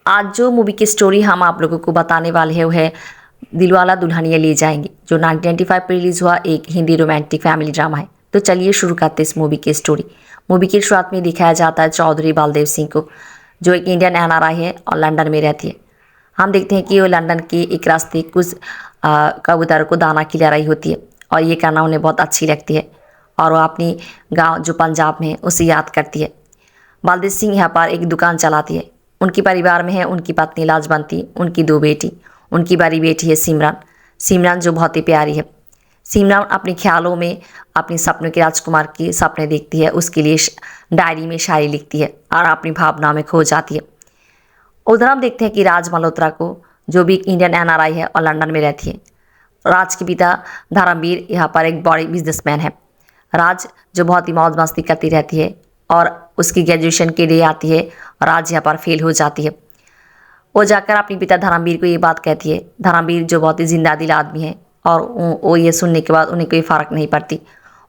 आज जो मूवी की स्टोरी हम आप लोगों को बताने वाले हैं वो है दिलवाला दुल्हनिया ले जाएंगे, जो 1995 पर रिलीज़ हुआ एक हिंदी रोमांटिक फैमिली ड्रामा है। तो चलिए शुरू करते हैं इस मूवी की स्टोरी। मूवी की शुरुआत में दिखाया जाता है चौधरी बालदेव सिंह को, जो एक इंडियन एनआरआई है और लंदन में रहती है। हम देखते हैं कि वो लंदन के एक रास्ते कुछ कबूतरों को दाना खिला रही होती है और ये करना उन्हें बहुत अच्छी लगती है और वो अपनी गाँव जो पंजाब में है उसे याद करती है। बालदेव सिंह यहाँ पर एक दुकान चलाती है। उनके परिवार में है उनकी पत्नी लाजवंती, उनकी 2 बेटी। उनकी बड़ी बेटी है सिमरन। सिमरन जो बहुत ही प्यारी है। सिमरन अपने ख्यालों में अपने सपनों के राजकुमार की सपने देखती है, उसके लिए डायरी में शायरी लिखती है और अपनी भावनाओं में खो जाती है। उधर हम देखते हैं कि राज मल्होत्रा को, जो भी इंडियन एनआरआई है और लंदन में रहती है। राज के पिता धर्मवीर यहाँ पर एक बड़ी बिजनेसमैन है। राज जो बहुत ही मौज मस्ती करती रहती है और उसकी ग्रेजुएशन के लिए आती है और आज यहाँ पर फेल हो जाती है। वो जाकर अपने पिता धर्मवीर को ये बात कहती है। धर्मवीर जो बहुत ही जिंदा दिल आदमी है और वो ये सुनने के बाद उन्हें कोई फ़र्क नहीं पड़ती।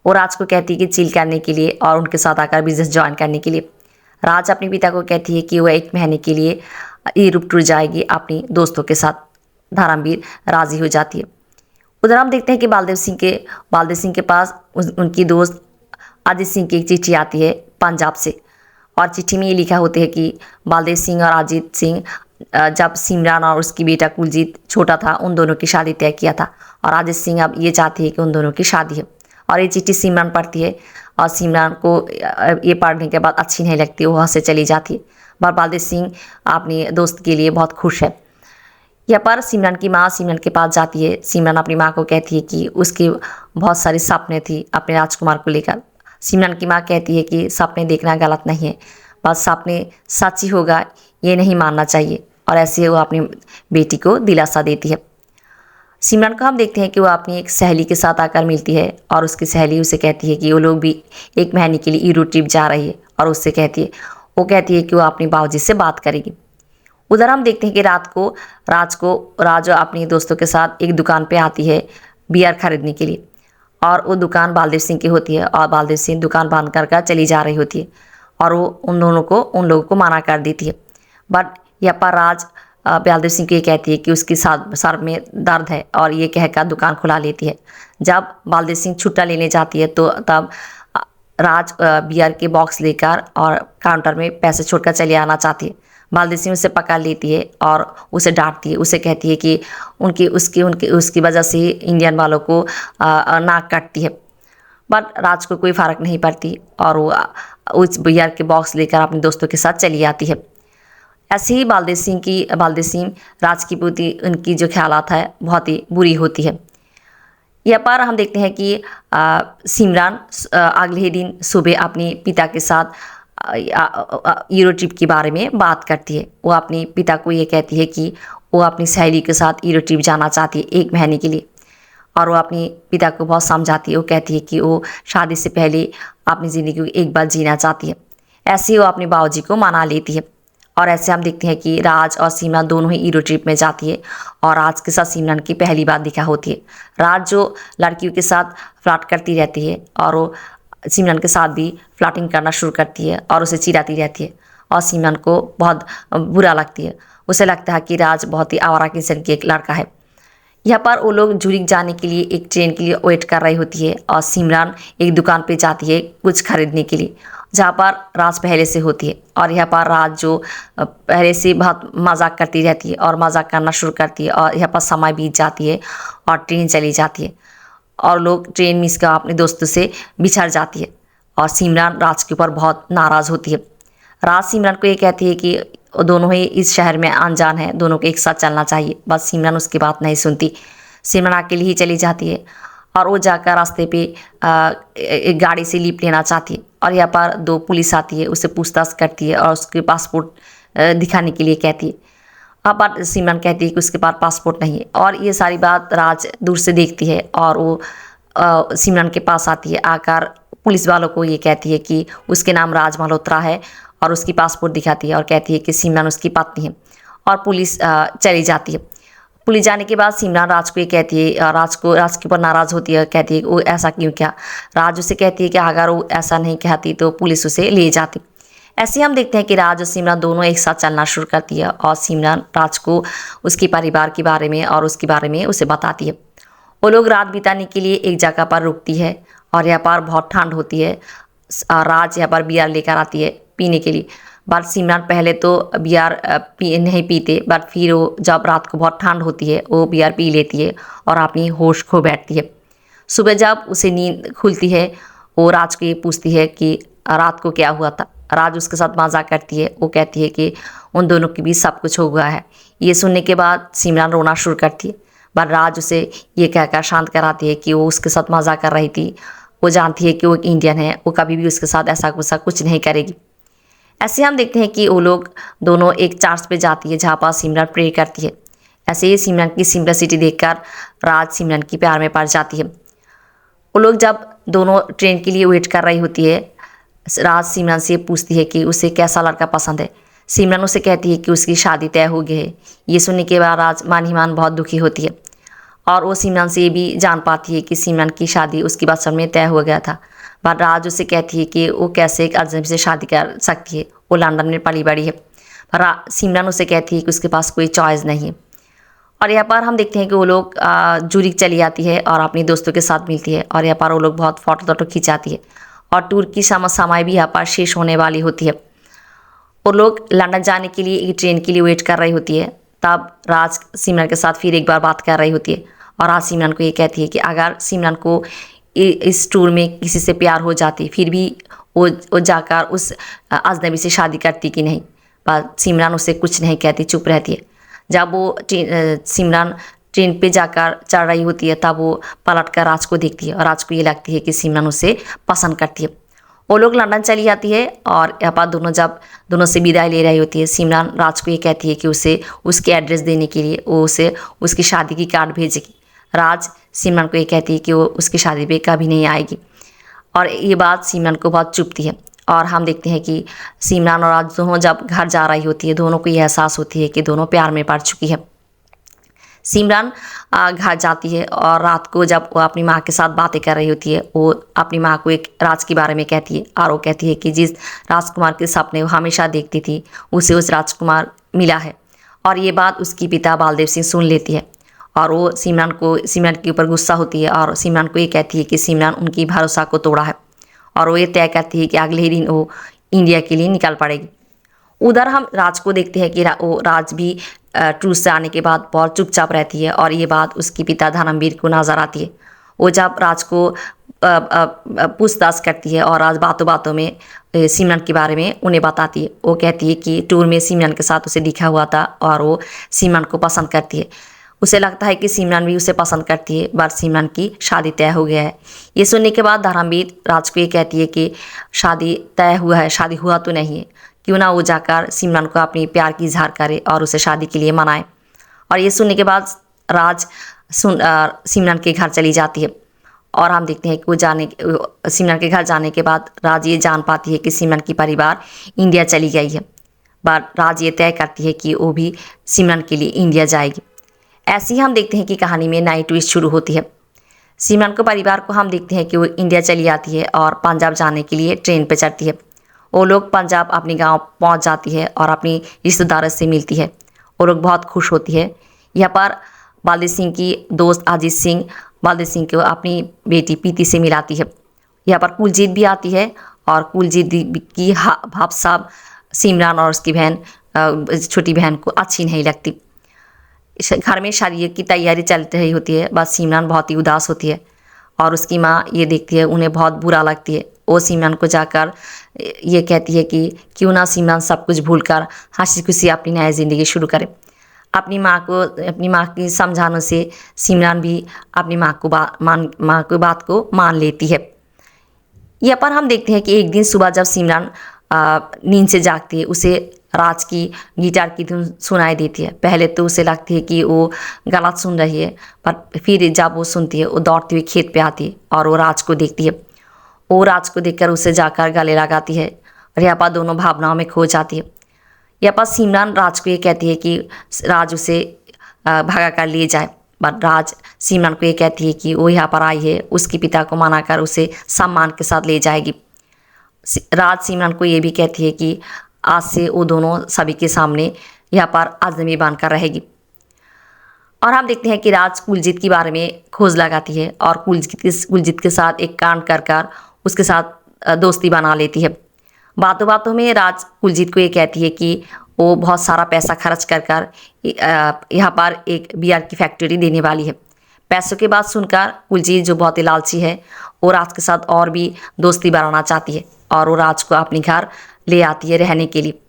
वो राज को कहती है कि चिल करने के लिए और उनके साथ आकर बिजनेस ज्वाइन करने के लिए। राज अपने पिता को कहती है कि वह 1 महीने के लिए यूरोप टूर जाएगी अपनी दोस्तों के साथ। धर्मवीर राज़ी हो जाती है। उधर हम देखते हैं कि बालदेव सिंह के पास उनकी दोस्त अजीत सिंह की एक चिट्ठी आती है पंजाब से और चिट्ठी में ये लिखा होता है कि बालदेव सिंह और अजीत सिंह जब सिमरन और उसकी बेटा कुलजीत छोटा था उन दोनों की शादी तय किया था और अजीत सिंह अब ये चाहती है कि उन दोनों की शादी है। और ये चिट्ठी सिमरन पढ़ती है और सिमरन को ये पढ़ने के बाद अच्छी नहीं लगती, वो वहाँ से चली जाती है। पर बालदेव सिंह अपने दोस्त के लिए बहुत खुश है। यहाँ पर सिमरन की माँ सिमरन के पास जाती है। सिमरन अपनी माँ को कहती है कि उसके बहुत सारे सपने थी अपने राजकुमार को लेकर। सिमरन की माँ कहती है कि सपने देखना गलत नहीं है, बस सपने सच ही होगा ये नहीं मानना चाहिए, और ऐसे वो अपनी बेटी को दिलासा देती है। सिमरन को हम देखते हैं कि वो अपनी एक सहेली के साथ आकर मिलती है और उसकी सहेली उसे कहती है कि वो लोग भी 1 महीने के लिए यूरोप ट्रिप जा रही है और उससे कहती है कि वो अपनी बाबूजी से बात करेगी। उधर हम देखते हैं कि राज अपनी दोस्तों के साथ एक दुकान पे आती है बियर खरीदने के लिए और वो दुकान बालदेव सिंह की होती है और बालदेव सिंह दुकान बंद कर चली जा रही होती है और वो उन लोगों को मना कर देती है। बट यहाँ पर राज बालदेव सिंह को ये कहती है कि उसकी सर में दर्द है और ये कहकर दुकान खुला लेती है। जब बालदेव सिंह छुट्टा लेने जाती है तो तब राज बियर के बॉक्स लेकर और काउंटर में पैसे छोड़कर चले आना चाहती है। बालदेव सिंह उसे पकड़ लेती है और उसे डांटती है। उसे कहती है कि उसकी वजह से इंडियन वालों को नाक काटती है। बट राज को कोई फ़र्क नहीं पड़ती और वो उस बियर के बॉक्स लेकर अपने दोस्तों के साथ चली आती है। ऐसे ही बालदेव सिंह राज की प्रति उनकी जो ख्यालात है बहुत ही बुरी होती है। यहाँ पर हम देखते हैं कि सिमरन अगले ही दिन सुबह अपने पिता के साथ यूरो ट्रिप के बारे में बात करती है। वो अपने पिता को ये कहती है कि वो अपनी सहेली के साथ यूरो ट्रिप जाना चाहती है 1 महीने के लिए और वो अपने पिता को बहुत समझाती है। वो कहती है कि वो शादी से पहले अपनी ज़िंदगी को एक बार जीना चाहती है। ऐसे ही वो अपने बाबूजी को मना लेती है और ऐसे हम देखते हैं कि राज और सिमरन दोनों ही यूरो ट्रिप में जाती है और राज के साथ सिमरन की पहली बार दिखा होती है। राज जो लड़कियों के साथ फ्लर्ट करती रहती है और वो सिमरन के साथ भी फ्लर्टिंग करना शुरू करती है और उसे चिढ़ाती रहती है और सिमरन को बहुत बुरा लगती है। उसे लगता है कि राज बहुत ही आवारा किस्म की एक लड़का है। यहाँ पर वो लोग जूरिक जाने के लिए एक ट्रेन के लिए वेट कर रही होती है और सिमरन एक दुकान पे जाती है कुछ खरीदने के लिए, जहाँ पर राज पहले से होती है। और यहाँ पर राज जो पहले से बहुत मजाक करती रहती है और मजाक करना शुरू करती है और यहाँ पर समय बीत जाती है और ट्रेन चली जाती है और लोग ट्रेन मिस कर अपने दोस्तों से बिछड़ जाती है और सिमरन राज के ऊपर बहुत नाराज़ होती है। राज सिमरन को ये कहती है कि दोनों ही इस शहर में अनजान है, दोनों को एक साथ चलना चाहिए। बस सिमरन उसकी बात नहीं सुनती। सिमरन अकेली ही चली जाती है और वो जाकर रास्ते पे एक गाड़ी से लिफ्ट लेना चाहती है और यहाँ पर 2 पुलिस आती है, उसे पूछताछ करती है और उसके पासपोर्ट दिखाने के लिए कहती है। अब सिमरन कहती है कि उसके पास पासपोर्ट नहीं है और ये सारी बात राज दूर से देखती है और वो सिमरन के पास आती है। आकर पुलिस वालों को ये कहती है कि उसके नाम राज मल्होत्रा है और उसकी पासपोर्ट दिखाती है और कहती है कि सिमरन उसकी पत्नी है और पुलिस चली जाती है। पुलिस जाने के बाद सिमरन राज को ये कहती है, राज के ऊपर नाराज़ होती है, कहती है कि वो ऐसा क्यों किया। राज उसे कहती है कि अगर वो ऐसा नहीं कहती तो पुलिस उसे ले जाती। ऐसे ही हम देखते हैं कि राज और सिमरन दोनों एक साथ चलना शुरू करती है और सिमरन राज को उसके परिवार के बारे में और उसके बारे में उसे बताती है। वो लोग रात बिताने के लिए एक जगह पर रुकती है और यहाँ पर बहुत ठंड होती है। राज यहाँ पर बियर लेकर आती है पीने के लिए। बट सिमरन पहले तो बियर नहीं पीते, बट फिर वो जब रात को बहुत ठंड होती है वो बियर पी लेती है और अपनी होश खो बैठती है। सुबह जब उसे नींद खुलती है वो राज को ये पूछती है कि रात को क्या हुआ था। राज उसके साथ मजाक करती है। वो कहती है कि उन दोनों के बीच सब कुछ हो गया है। ये सुनने के बाद सिमरन रोना शुरू करती है, पर राज उसे ये कहकर शांत कराती है कि वो उसके साथ मजाक कर रही थी। वो जानती है कि वो एक इंडियन है, वो कभी भी उसके साथ ऐसा कुछ नहीं करेगी। ऐसे हम देखते हैं कि वो लोग दोनों एक चर्च पे जाती है जहाँ पर सिमरन प्रे करती है। ऐसे ही सिमरन की सिंपलिसिटी देखकर राज सिमरन की प्यार में पड़ जाती है। वो लोग जब दोनों ट्रेन के लिए वेट कर रही होती है, राज सिमरन से पूछती है कि उसे कैसा लड़का पसंद है। सिमरन उसे कहती है कि उसकी शादी तय हो गई है। ये सुनने के बाद राज मान ही मान बहुत दुखी होती है और वो सिमरन से ये भी जान पाती है कि सिमरन की शादी उसकी बचपन में तय हो गया था। पर राज उसे कहती है कि वो कैसे एक अजनबी से शादी कर सकती है, वो लंदन में पली बड़ी है। पर सिमरन उसे कहती है कि उसके पास कोई चॉइस नहीं है। और यहाँ पर हम देखते हैं कि वो लोग जूरिक चली आती है और अपने दोस्तों के साथ मिलती है और यहाँ पर वो लोग बहुत फोटो खिंचाती है और टूर की समय भी यहाँ पर शेष होने वाली होती है। वो लोग लंदन जाने के लिए एक ट्रेन के लिए वेट कर रही होती है। तब राज सिमरन के साथ फिर एक बार बात कर रही होती है और आज सिमरन को ये कहती है कि अगर सिमरन को इस टूर में किसी से प्यार हो जाती फिर भी वो जाकर उस अजनबी से शादी करती कि नहीं। पर सिमरन उसे कुछ नहीं कहती, चुप रहती है। जब वो सिमरन ट्रेन पे जाकर चढ़ रही होती है तब वो पलट कर राज को देखती है और राज को ये लगती है कि सिमरन उसे पसंद करती है। वो लोग लंदन चली जाती है और यहाँ पर दोनों से विदाई ले रही होती है। सिमरन राज को ये कहती है कि उसे उसके एड्रेस देने के लिए वो उसे उसकी शादी की कार्ड भेजेगी। राज सिमरन को ये कहती है कि वो उसकी शादी पे कभी नहीं आएगी और ये बात सिमरन को बहुत चुभती है। और हम देखते हैं कि सिमरन और राज दोनों जब घर जा रही होती है दोनों को ये एहसास होती है कि दोनों प्यार में पड़ चुकी है। सिमरन घर जाती है और रात को जब वो अपनी माँ के साथ बातें कर रही होती है वो अपनी माँ को एक राज के बारे में कहती है और वो कहती है कि जिस राजकुमार के सपने वो हमेशा देखती थी उसे उस राजकुमार मिला है। और ये बात उसकी पिता बालदेव सिंह सुन लेती है और वो सिमरन के ऊपर गुस्सा होती है और सिमरन को ये कहती है कि सिमरन उनकी भरोसा को तोड़ा है और वो ये तय करती है कि अगले ही दिन वो इंडिया के लिए निकल पड़ेगी। उधर हम राज को देखते हैं कि वो राज भी टूर से आने के बाद बहुत चुपचाप रहती है और ये बात उसके पिता धर्मवीर को नजर आती है। वो जब राज को पूछताछ करती है और राज बातों बातों में सिमरन के बारे में उन्हें बताती है। वो कहती है कि टूर में सिमरन के साथ उसे दिखा हुआ था और वो सिमरन को पसंद करती है। उसे लगता है कि सिमरन भी उसे पसंद करती है, बट सिमरन की शादी तय हो गया है। ये सुनने के बाद धर्मवीर राज को ये कहती है कि शादी तय हुआ है, शादी हुआ तो नहीं है, क्यों ना वो जाकर सिमरन को अपनी प्यार की इजहार करे और उसे शादी के लिए मनाए। और ये सुनने के बाद राज सिमरन के घर चली जाती है और हम देखते हैं कि सिमरन के घर जाने के बाद राज ये जान पाती है कि सिमरन की परिवार इंडिया चली गई है। बट राज ये तय करती है कि वो भी सिमरन के लिए इंडिया जाएगी। ऐसे ही हम देखते हैं कि कहानी में नई ट्विस्ट शुरू होती है। सिमरन को परिवार को हम देखते हैं कि वो इंडिया चली आती है और पंजाब जाने के लिए ट्रेन पर चढ़ती है। वो लोग पंजाब अपने गांव पहुंच जाती है और अपनी रिश्तेदारों से मिलती है। वो लोग बहुत खुश होती है। यहाँ पर बालदेव सिंह की दोस्त अजीत सिंह बालदेव सिंह को अपनी बेटी प्रीति से मिलाती है। यहाँ पर कुलजीत भी आती है और कुलजीत की भाव साहब सिमरन और उसकी बहन छोटी बहन को अच्छी नहीं लगती। घर में शादी की तैयारी चल रही होती है, बस सिमरन बहुत ही उदास होती है और उसकी माँ ये देखती है, उन्हें बहुत बुरा लगती है। वो सिमरन को जाकर ये कहती है कि क्यों ना सिमरन सब कुछ भूलकर हंसी खुशी अपनी नई ज़िंदगी शुरू करे। अपनी माँ की समझाने से सिमरन भी अपनी माँ की बात को मान लेती है। यहाँ पर हम देखते हैं कि एक दिन सुबह जब सिमरन नींद से जागती है उसे राज की गिटार की धुन सुनाई देती है। पहले तो उसे लगती है कि वो गलत सुन रही है, पर फिर जब वो सुनती है वो दौड़ती हुई खेत पे आती है और वो राज को देखती है। वो राज को देखकर उसे जाकर गले लगाती है और यहाँ पर दोनों भावनाओं में खो जाती है। यहाँ पर सिमरन राज को ये कहती है कि राज उसे भगा कर ले जाए, बट राज सिमरन को ये कहती है कि वो यहाँ पर आई है, उसके पिता को मनाकर उसे सम्मान के साथ ले जाएगी। राज सिमरन को ये भी कहती है कि आज से वो दोनों सभी के सामने यहाँ पर अजनबी बनकर रहेगी। और हम देखते हैं कि राज कुलजीत के बारे में खोज लगाती है और कुलजीत के साथ एक कांड कर उसके साथ दोस्ती बना लेती है। बातों बातों में राज कुलजीत को ये कहती है कि वो बहुत सारा पैसा खर्च कर यहाँ पर एक बियर की फैक्ट्री देने वाली है। पैसों की बात सुनकर कुलजीत, जो बहुत ही लालची है, वो राज के साथ और भी दोस्ती बनाना चाहती है और वो राज को अपने घर ले आती है रहने के लिए।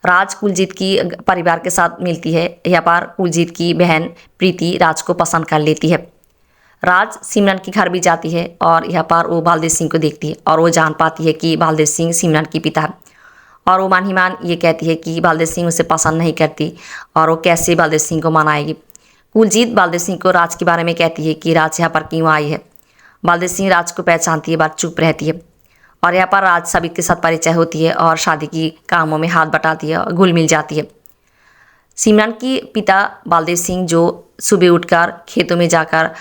राज कुलजीत की परिवार के साथ मिलती है। यहाँ पर कुलजीत की बहन प्रीति राज को पसंद कर लेती है। राज सिमरन के घर भी जाती है और यहाँ पर वो बालदेव सिंह को देखती है और वो जान पाती है कि बालदेव सिंह सिमरन की पिता है। और वो मान ही मान ये कहती है कि बालदेव सिंह उसे पसंद नहीं करती और वो कैसे बालदेव सिंह को मनाएगी। कुलजीत बालदेव सिंह को राज के बारे में कहती है कि राज यहाँ पर क्यों आई है। बालदेव सिंह राज को पहचानती है, बात चुप रहती है। और यहाँ पर राज सभी के साथ परिचय होती है और शादी की कामों में हाथ बटाती है और घुल मिल जाती है। सिमरन की पिता बालदेव सिंह जो सुबह उठकर खेतों में जाकर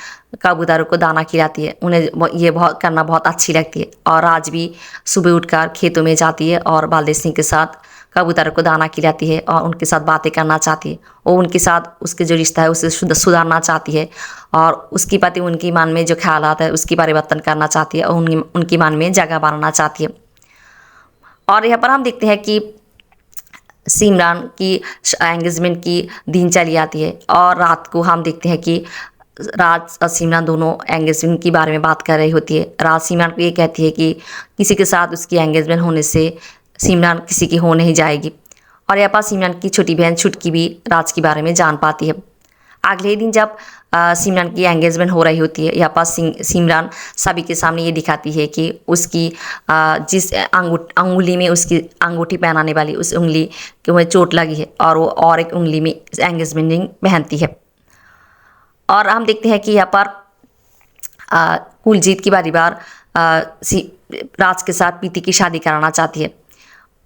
कबूतरों को दाना खिलाती है, उन्हें ये बहुत करना बहुत अच्छी लगती है। और राज भी सुबह उठकर खेतों में जाती है और बालदेव सिंह के साथ कबूतरों को दाना खिलाती है और उनके साथ बातें करना चाहती है। वो उनके साथ उसके जो रिश्ता है उसे सुधारना चाहती है और उसकी पति उनकी मन में जो ख्यालात है उसकी परिवर्तन करना चाहती है और उनकी मन में जगह बनाना चाहती है। और यहाँ पर हम देखते हैं कि सिमरन की एंगेजमेंट की दिन चली आती है और रात को हम देखते हैं कि राज और सिमरन दोनों एंगेजमेंट के बारे में बात कर रही होती है। राज सिमरन को ये कहती है कि किसी के साथ उसकी एंगेजमेंट होने से सिमरन किसी की हो नहीं जाएगी। और यहाँ पर सिमरन की छोटी बहन छुटकी भी राज के बारे में जान पाती है। अगले ही दिन जब सिमरन की एंगेजमेंट हो रही होती है, यहाँ पर सिमरन सभी के सामने ये दिखाती है कि उसकी जिस अंगुली में उसकी अंगूठी पहनाने वाली उस उंगली की वह चोट लगी है और वो और एक उंगली में एंगेजमेंट रिंग पहनती है। और हम देखते हैं कि यहाँ पर कुलजीत की परिवार राज के साथ प्रीति की शादी कराना चाहती है।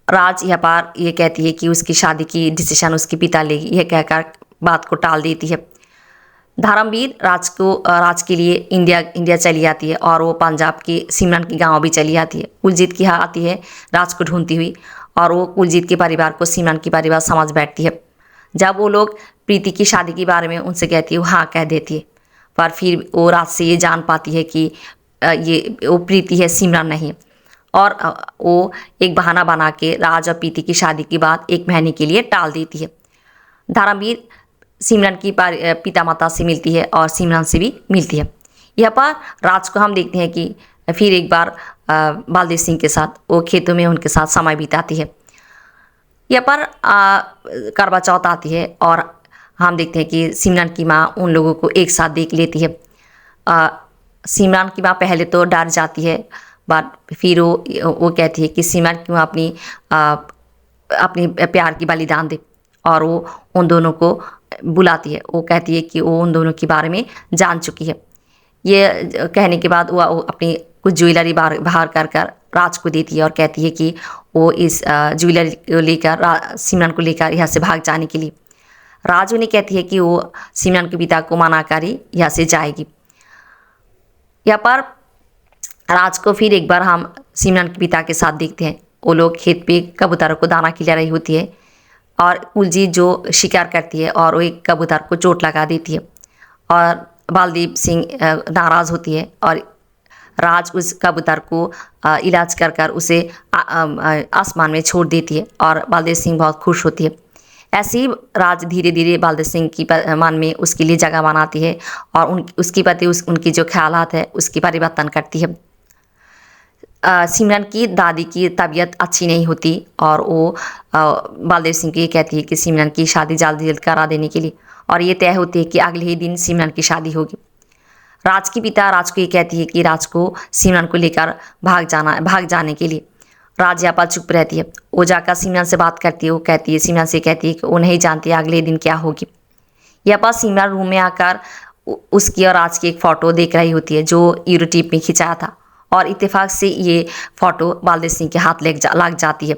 राज यहाँ पर ये कहती है कि उसकी शादी की डिसीजन उसके पिता लेगी, यह कहकर बात को टाल देती है। धर्मवीर राज के लिए इंडिया चली आती है और वो पंजाब के सिमरन के गांव भी चली आती है। कुलजीत की यहाँ आती है राज को ढूंढती हुई और वो कुलजीत के परिवार को सिमरन की परिवार समझ बैठती है। जब वो लोग प्रीति की शादी के बारे में उनसे कहती है, वो हाँ कह देती है। पर फिर वो राज से ये जान पाती है कि ये वो प्रीति है, सिमरन नहीं। और वो एक बहाना बना के राज और प्रीति की शादी की बात एक महीने के लिए टाल देती है। धर्मवीर सिमरन की पिता माता से मिलती है और सिमरन से भी मिलती है। यहाँ पर राज को हम देखते हैं कि फिर एक बार बालदेव सिंह के साथ वो खेतों में उनके साथ समय बिताती है। यहाँ पर करवा चौथ आती है और हम देखते हैं कि सिमरन की माँ उन लोगों को एक साथ देख लेती है। सिमरन की माँ पहले तो डर जाती है, बट फिर वो कहती है कि सिमरन क्यों अपनी प्यार की बलिदान दे और वो उन दोनों को बुलाती है। वो कहती है कि वो उन दोनों के बारे में जान चुकी है। ये कहने के बाद वो अपनी कुछ ज्वेलरी बाहर कर राज को देती है और कहती है कि वो इस ज्वेलरी को लेकर सिमरन को लेकर यहाँ से भाग जाने के लिए। राज उन्हें कहती है कि वो सिमरन के पिता को मना कर ही यहाँ से जाएगी। यहाँ पर राज को फिर एक बार हम सिमरन के पिता के साथ देखते हैं। वो लोग खेत पे कबूतरों को दाना खिला रही होती है और कुलजीत जो शिकार करती है और वो एक कबूतर को चोट लगा देती है और बालदेव सिंह नाराज़ होती है और राज उस कबूतर को इलाज कर उसे आसमान में छोड़ देती है और बालदेव सिंह बहुत खुश होती है। ऐसे ही राज धीरे धीरे बालदेव सिंह की मन में उसके लिए जगह बनाती है और उसकी प्रति उनकी जो ख्यालात है उसकी परिवर्तन करती है। सिमरन की दादी की तबीयत अच्छी नहीं होती और वो बालदेव सिंह को ये कहती है कि सिमरन की शादी जल्दी करा देने के लिए, और ये तय होती है कि अगले ही दिन सिमरन की शादी होगी। राज की पिता राज को ये कहती है कि राज को सिमरन को लेकर भाग जाने के लिए। राज यहाँ पर चुप रहती है। वो जाकर सिमरन से बात करती है। वो कहती है, सिमरन से कहती है कि वो नहीं जानती अगले दिन क्या होगी। यहाँ पर सिमरन रूम में आकर उसकी और राज की एक फ़ोटो देख रही होती है जो यूरोटिप में खिंचाया था और इत्तेफाक से ये फ़ोटो बालदेव सिंह के हाथ लग जाती है।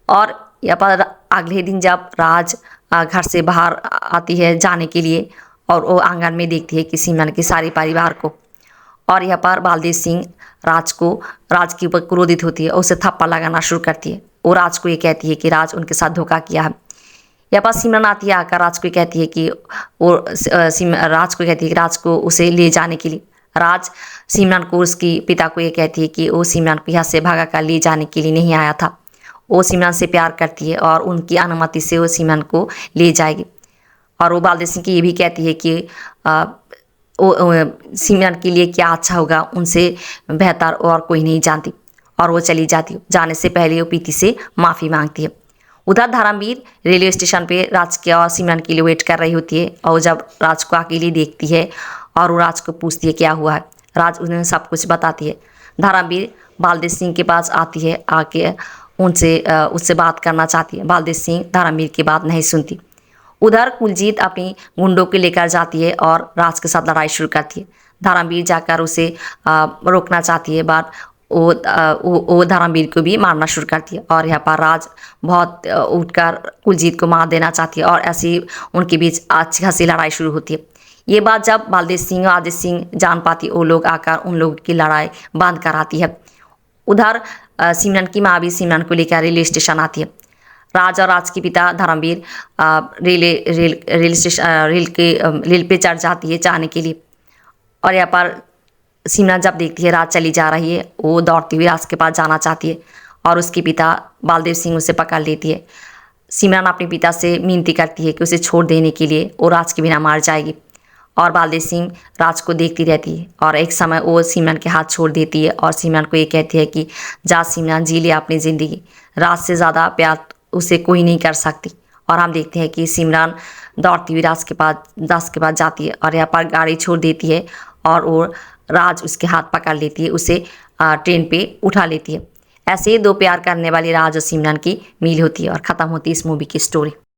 और यहाँ पर अगले दिन जब राज घर से बाहर आती है जाने के लिए और वो आंगन में देखती है कि सिमरन के सारे परिवार को, और यहाँ पर बालदेव सिंह राज के ऊपर क्रोधित होती है और उसे थप्पड़ लगाना शुरू करती है। और राज को ये कहती है कि राज उनके साथ धोखा किया है। यहाँ पर सिमरन आती है, आकर राज को कहती है कि राज को उसे ले जाने के लिए। राज सिमरन को उसकी पिता को ये कहती है कि वो सिमरन को यहाँ से भगा कर ले जाने के लिए नहीं आया था। वो सिमरन से प्यार करती है और उनकी अनुमति से वो सिमरन को ले जाएगी। और वो बालदेव सिंह की ये भी कहती है कि सिमरन के लिए क्या अच्छा होगा, उनसे बेहतर और कोई नहीं जानती। और वो चली जाती है। जाने से पहले वो प्रीति से माफ़ी मांगती है। उधर धर्मवीर रेलवे स्टेशन पे राज के और सिमरन के लिए वेट कर रही होती है। और जब राज को अकेली देखती है और वो राज को पूछती है क्या हुआ है, राज उन्हें सब कुछ बताती है। धर्मवीर बालदेव सिंह के पास आती है, आके उससे बात करना चाहती है। बालदेव सिंह धर्मवीर की बात नहीं सुनती। उधर कुलजीत अपनी गुंडों को लेकर जाती है और राज के साथ लड़ाई शुरू करती है। धर्मवीर जाकर उसे रोकना चाहती है, बट वो धर्मवीर को भी मारना शुरू करती है। और यहाँ पर राज बहुत उठकर कुलजीत को मार देना चाहती है और ऐसी उनके बीच अच्छी खासी लड़ाई शुरू होती है। ये बात जब बालदेव सिंह और आदित्य सिंह जान पाती, वो लोग आकर उन लोगों की लड़ाई बंद कराती है। उधर सिमरन की माँ भी सिमरन को लेकर रेलवे स्टेशन आती है। राज और राज के पिता धर्मवीर रेल पे चढ़ जाती है चाहने के लिए। और यहाँ पर सिमरन जब देखती है राज चली जा रही है, वो दौड़ती हुई राज के पास जाना चाहती है और उसके पिता बालदेव सिंह उसे पकड़ लेती है। सिमरन अपने पिता से मिनती करती है कि उसे छोड़ देने के लिए, वो राज के बिना मार जाएगी। और बालदेव सिंह राज को देखती रहती है और एक समय वो सिमरन के हाथ छोड़ देती है और सिमरन को ये कहती है कि जा सिमरन, जी ले अपनी ज़िंदगी, राज से ज़्यादा प्यार उसे कोई नहीं कर सकती। और हम देखते हैं कि सिमरन दौड़ती हुई राज के पास जाती है और यहाँ पर गाड़ी छोड़ देती है और वो राज उसके हाथ पकड़ लेती है, उसे ट्रेन पे उठा लेती है। ऐसे ही दो प्यार करने वाली राज और सिमरन की मील होती है और ख़त्म होती है इस मूवी की स्टोरी।